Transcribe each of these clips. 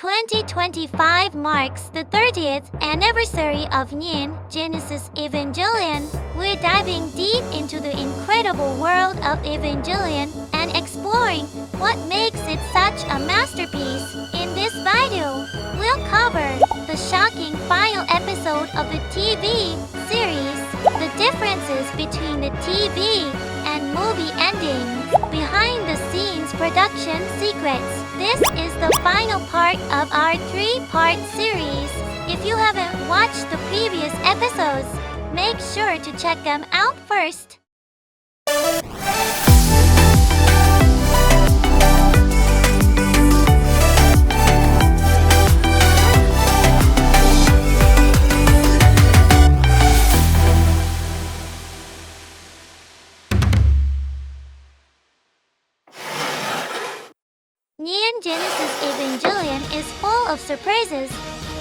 2025 marks the 30th anniversary of Neon Genesis Evangelion. We're diving deep into the incredible world of Evangelion and exploring what makes it such a masterpiece. In this video, we'll cover the shocking final episode of the TV series, the differences between the TV and movie endings, behind-the-scenes production secrets. This is the final part of our 3-part series. If you haven't watched the previous episodes, make sure to check them out first. Neon Genesis Evangelion is full of surprises,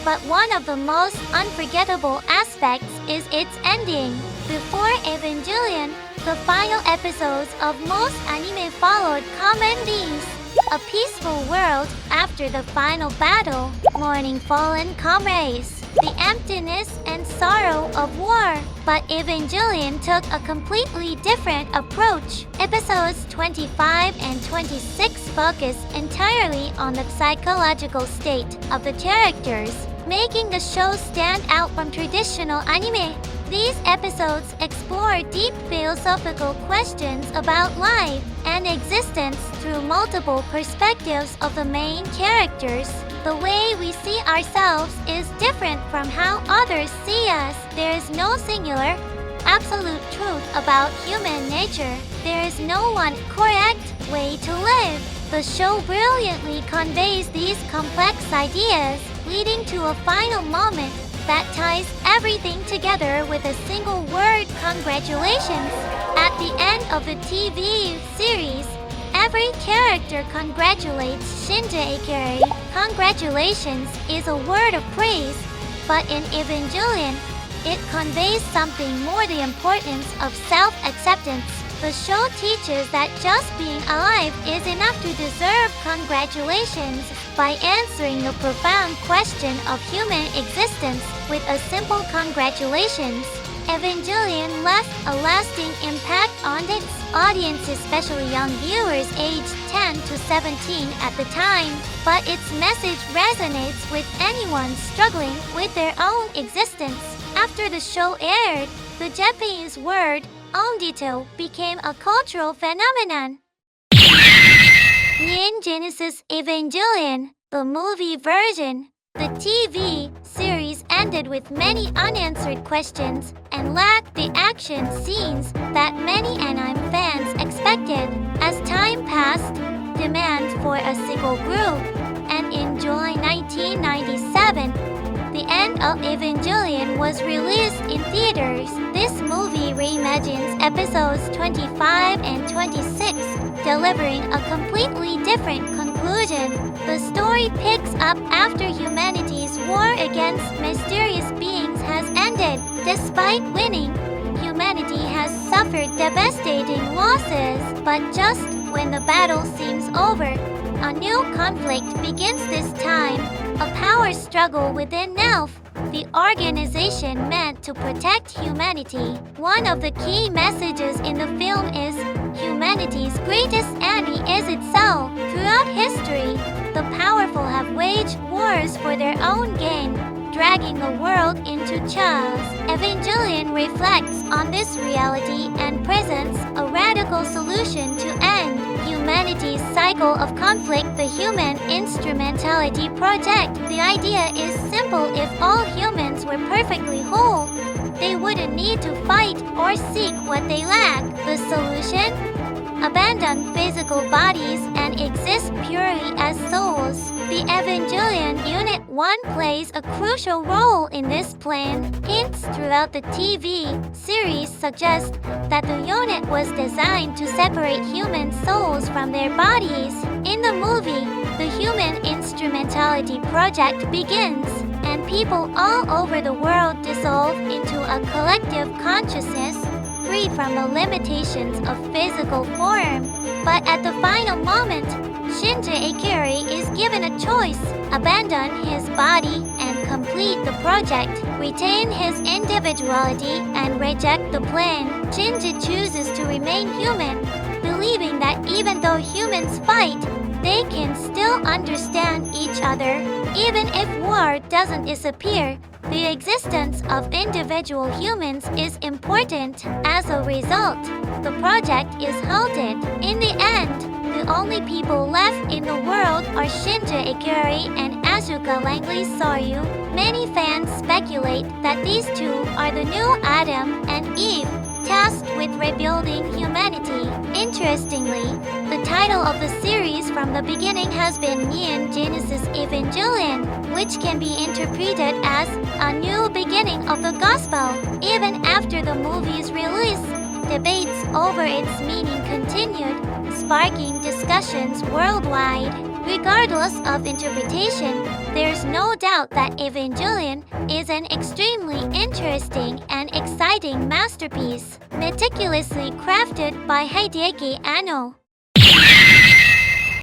but one of the most unforgettable aspects is its ending. Before Evangelion, the final episodes of most anime followed common themes. A peaceful world after the final battle, mourning fallen comrades, the emptiness and sorrow of war. But Evangelion took a completely different approach. Episodes 25 and 26 focus entirely on the psychological state of the characters, making the show stand out from traditional anime. These episodes explore deep philosophical questions about life and existence through multiple perspectives of the main characters. The way we see ourselves is different from how others see us. There is no singular, absolute truth about human nature. There is no one correct way to live. The show brilliantly conveys these complex ideas, leading to a final moment that ties everything together with a single word: congratulations. At the end of the TV series, every character congratulates sJapan. Congratulations is a word of praise, but in Evangelion, it conveys something more: the importance of self-acceptance. The show teaches that just being alive is enough to deserve congratulations. By answering the profound question of human existence with a simple congratulations, Evangelion left a lasting impact on its audience, especially young viewers aged 10 to 17 at the time. But its message resonates with anyone struggling with their own existence. After the show aired, the Japanese word ondito became a cultural phenomenon. Neon Genesis Evangelion, the movie version. The TV series ended with many unanswered questions and lacked the action scenes that many anime fans expected. As time passed, demand for a sequel grew, and in July 1997, the end of Evangelion was released in theaters. This movie reimagines episodes 25 and 26, delivering a completely different conclusion. The story picks up after humanity's war against mysterious beings has ended. Despite winning, humanity has suffered devastating losses. But just when the battle seems over, a new conflict begins. This time, a power struggle within NELF, the organization meant to protect humanity. One of the key messages in the film is humanity's greatest enemy is itself. Throughout history, the powerful have waged wars for their own gain, dragging the world into chaos. Evangelion reflects on this reality and presents a radical solution to end humanity's cycle of conflict: the Human Instrumentality Project. The idea is simple: if all humans were perfectly whole, they wouldn't need to fight or seek what they lack. The solution? Abandon physical bodies and exist purely as souls. The Evangelion Unit 1 plays a crucial role in this plan. Hints throughout the TV series suggest that the unit was designed to separate human souls from their bodies. In the movie, the Human Instrumentality Project begins, and people all over the world dissolve into a collective consciousness, freed from the limitations of physical form. But at the final moment, Shinji Ikari is given a choice: abandon his body and complete the project, retain his individuality and reject the plan. Shinji chooses to remain human, believing that even though humans fight, they can still understand each other. Even if war doesn't disappear, the existence of individual humans is important. As a result, the project is halted. In the end, the only people left in the world are Shinji Ikari and Asuka Langley Soryu. Many fans speculate that these two are the new Adam and Eve, tasked with rebuilding humanity. Interestingly, the title of the series from the beginning has been Neon Genesis Evangelion, which can be interpreted as a new beginning of the gospel. Even after the movie's release, debates over its meaning continued, sparking discussions worldwide. Regardless of interpretation, there's no doubt that Evangelion is an extremely interesting and exciting masterpiece, meticulously crafted by Hideaki Anno.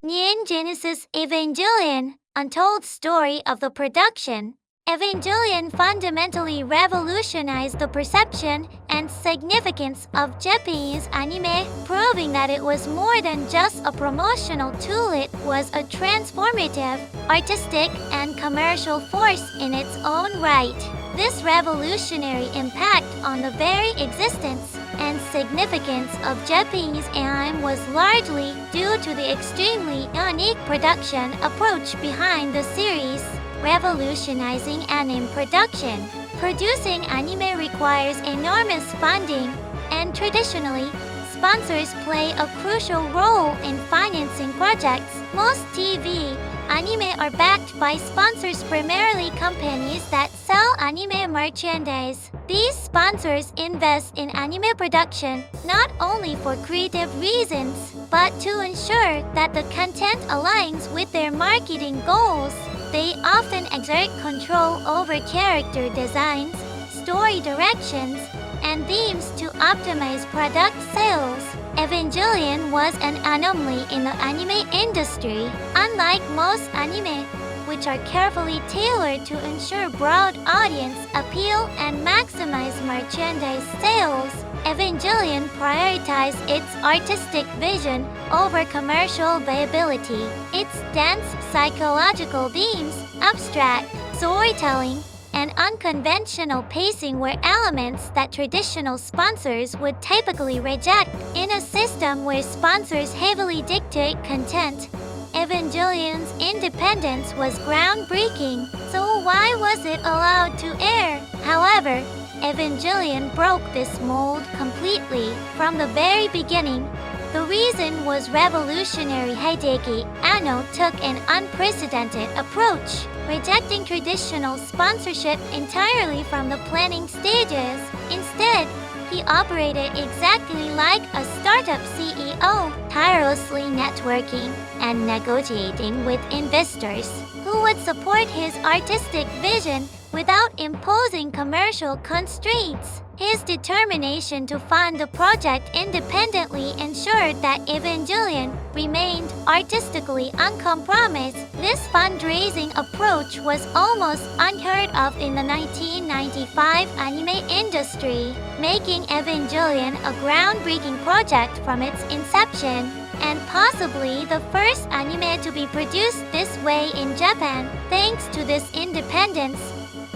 Neon Genesis Evangelion, Untold Story of the Production. Evangelion fundamentally revolutionized the perception and significance of Japanese anime, proving that it was more than just a promotional tool. It was a transformative, artistic, and commercial force in its own right. This revolutionary impact on the very existence and significance of Japanese anime was largely due to the extremely unique production approach behind the series. Revolutionizing anime production. Producing anime requires enormous funding, and traditionally, sponsors play a crucial role in financing projects. Most TV anime are backed by sponsors, primarily companies that sell anime merchandise. These sponsors invest in anime production not only for creative reasons, but to ensure that the content aligns with their marketing goals. They often exert control over character designs, story directions, and themes to optimize product sales. Evangelion was an anomaly in the anime industry. Unlike most anime, which are carefully tailored to ensure broad audience appeal and maximize merchandise sales, Evangelion prioritized its artistic vision over commercial viability. Its dense psychological themes, abstract storytelling, and unconventional pacing were elements that traditional sponsors would typically reject. In a system where sponsors heavily dictate content, Evangelion's independence was groundbreaking. So why was it allowed to air? However, Evangelion broke this mold completely. From the very beginning, the reason was revolutionary. Hideaki Anno took an unprecedented approach, rejecting traditional sponsorship entirely from the planning stages. Instead, he operated exactly like a startup CEO, tirelessly networking and negotiating with investors who would support his artistic vision without imposing commercial constraints. His determination to fund the project independently ensured that Evangelion remained artistically uncompromised. This fundraising approach was almost unheard of in the 1995 anime industry, making Evangelion a groundbreaking project from its inception, and possibly the first anime to be produced this way in Japan. Thanks to this independence,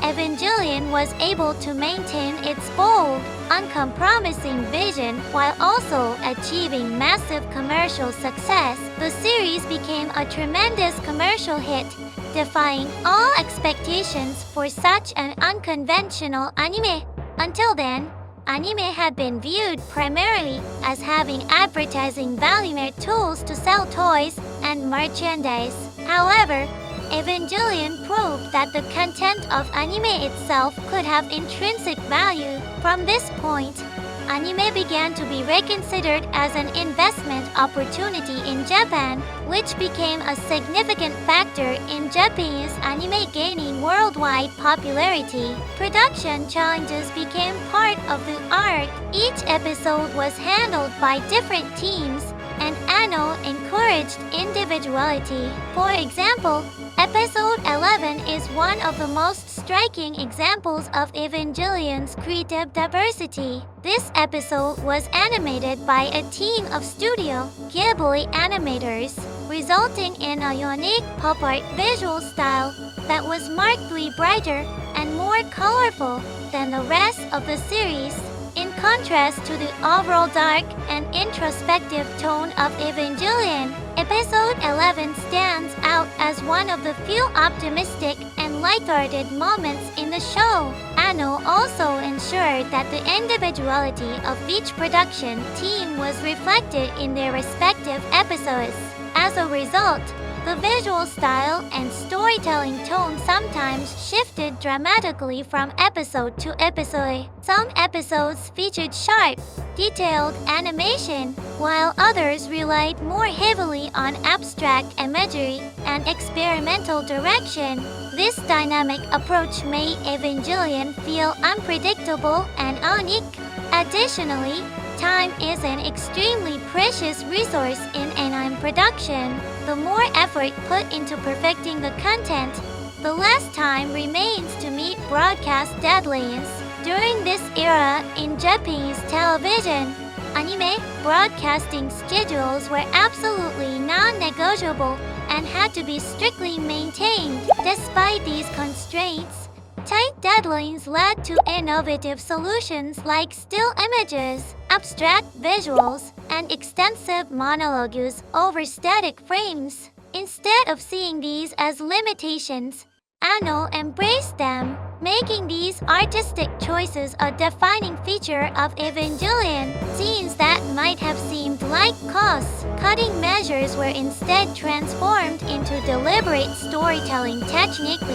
Evangelion was able to maintain its bold, uncompromising vision while also achieving massive commercial success. The series became a tremendous commercial hit, defying all expectations for such an unconventional anime. Until then, anime had been viewed primarily as having advertising value tools to sell toys and merchandise. However, Evangelion proved that the content of anime itself could have intrinsic value. From this point, anime began to be reconsidered as an investment opportunity in Japan, which became a significant factor in Japanese anime gaining worldwide popularity. Production challenges became part of the arc. Each episode was handled by different teams, and Anno encouraged individuality. For example, Episode 11 is one of the most striking examples of Evangelion's creative diversity. This episode was animated by a team of Studio Ghibli animators, resulting in a unique pop art visual style that was markedly brighter and more colorful than the rest of the series. In contrast to the overall dark and introspective tone of Evangelion, Episode 11 stands out as one of the few optimistic and lighthearted moments in the show. Anno also ensured that the individuality of each production team was reflected in their respective episodes. As a result, the visual style and storytelling tone sometimes shifted dramatically from episode to episode. Some episodes featured sharp, detailed animation, while others relied more heavily on abstract imagery and experimental direction. This dynamic approach made Evangelion feel unpredictable and unique. Additionally, time is an extremely precious resource in anime production. The more effort put into perfecting the content, the less time remains to meet broadcast deadlines. During this era in Japanese television, anime broadcasting schedules were absolutely non-negotiable and had to be strictly maintained. Despite these constraints, tight deadlines led to innovative solutions like still images, abstract visuals, and extensive monologues over static frames. Instead of seeing these as limitations, Anno embraced them, making these artistic choices a defining feature of Evangelion. Scenes that might have seemed like cost-cutting measures were instead transformed into deliberate storytelling techniques,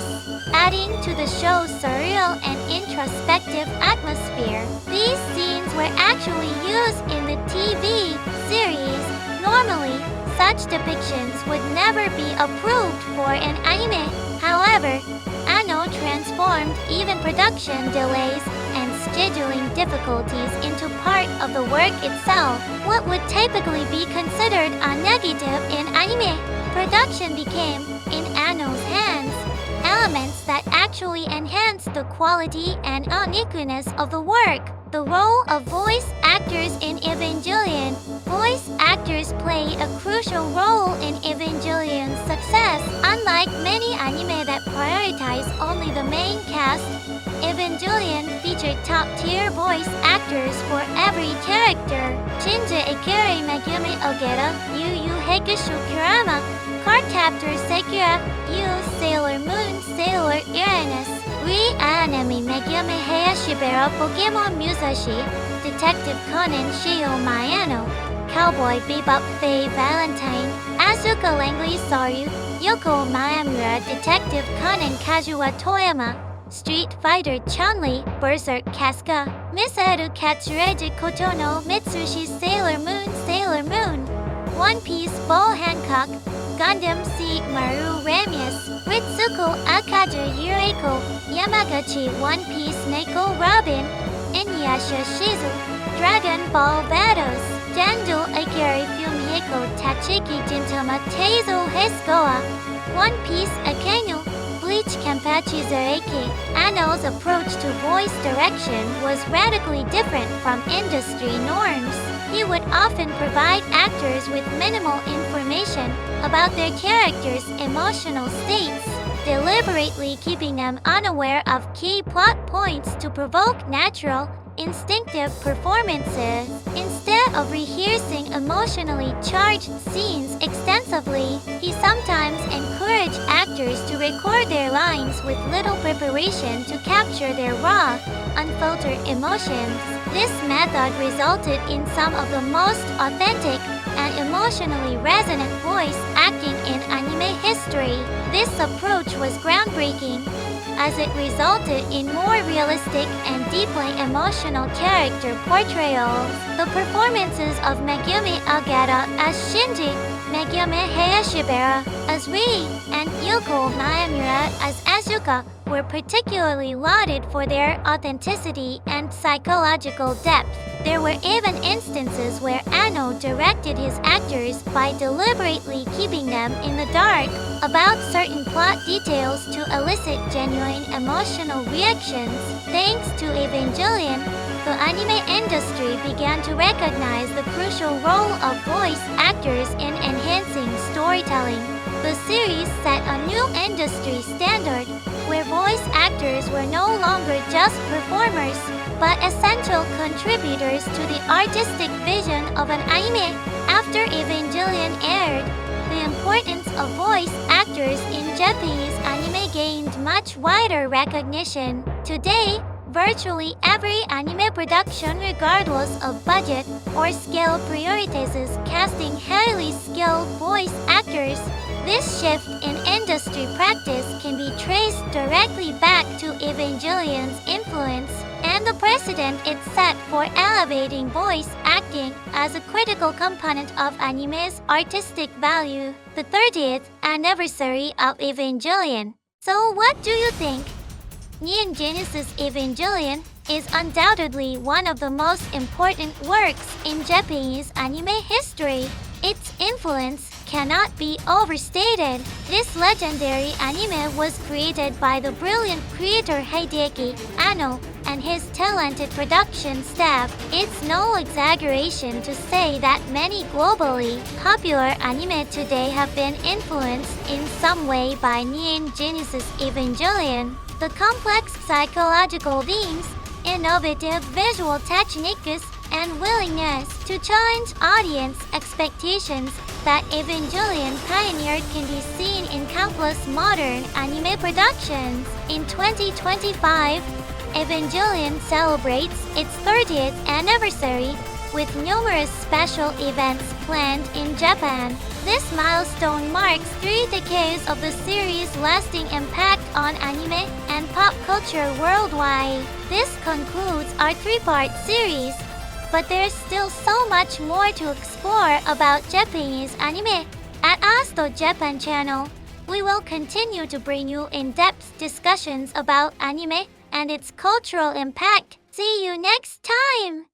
adding to the show's surreal and introspective atmosphere. These scenes were actually used in the TV series. Normally, such depictions would never be approved for an anime. However, Anno transformed even production delays and scheduling difficulties into part of the work itself. What would typically be considered a negative in anime production became, in Anno's hands, elements that actually enhanced the quality and uniqueness of the work. The role of voice actors in Evangelion. Voice actors play a crucial role in Evangelion's success. Unlike many anime that prioritize only the main cast, Evangelion featured top-tier voice actors for every character. Shinji Ikari, Megumi Ogata, Yu Hakusho Kurama, Cardcaptor Sekira, Yu Sailor Moon, Sailor Uranus, Re-Anime Megumi Hayashibara, Pokemon Musashi, Detective Conan Shio Mayano, Cowboy Bebop Faye Valentine, Asuka Langley Saru, Yoko Mayamura, Detective Conan Kazuha Toyama, Street Fighter Chun-Li, Berserk Casca, Misaru Katsureji Kotono, Mitsushi Sailor Moon, Sailor Moon, One Piece Bo Hancock, Gundam Seed Maru Ramius, Ritsuko Akaju Yuriko, Yamagachi One Piece Neko Robin, Inuyasha Shizu, Dragon Ball Vados, Jando Ikari Fumihiko Tachiki Jintama Teizo Hiskoa, One Piece Akenu, Bleach Kenpachi Zareki. Anno's approach to voice direction was radically different from industry norms. He would often provide actors with minimal information about their characters' emotional states, deliberately keeping them unaware of key plot points to provoke natural, instinctive performances. Instead of rehearsing emotionally charged scenes extensively, he sometimes encouraged actors to record their lines with little preparation to capture their raw, unfiltered emotions. This method resulted in some of the most authentic and emotionally resonant voice acting in anime history. This approach was groundbreaking, as it resulted in more realistic and deeply emotional character portrayals. The performances of Megumi Ogata as Shinji, Megumi Hayashibara as Ri, and Yoko Mayamura as Asuka mangaka were particularly lauded for their authenticity and psychological depth. There were even instances where Anno directed his actors by deliberately keeping them in the dark about certain plot details to elicit genuine emotional reactions. Thanks to Evangelion, the anime industry began to recognize the crucial role of voice actors in enhancing storytelling. The series set a new industry standard, where voice actors were no longer just performers, but essential contributors to the artistic vision of an anime. After Evangelion aired, the importance of voice actors in Japanese anime gained much wider recognition. Today, virtually every anime production, regardless of budget or scale, prioritizes casting highly skilled voice actors. This shift in industry practice can be traced directly back to Evangelion's influence and the precedent it set for elevating voice acting as a critical component of anime's artistic value. The 30th anniversary of Evangelion. So what do you think? Neon Genesis Evangelion is undoubtedly one of the most important works in Japanese anime history. Its influence cannot be overstated. This legendary anime was created by the brilliant creator Hideaki Anno and his talented production staff. It's no exaggeration to say that many globally popular anime today have been influenced in some way by Neon Genesis Evangelion. The complex psychological themes, innovative visual techniques, and willingness to challenge audience expectations that Evangelion pioneered can be seen in countless modern anime productions. In 2025, Evangelion celebrates its 30th anniversary with numerous special events planned in Japan. This milestone marks 3 decades of the series' lasting impact on anime and pop culture worldwide. This concludes our 3-part series, but there's still so much more to explore about Japanese anime. At Asto Japan channel, we will continue to bring you in-depth discussions about anime and its cultural impact. See you next time!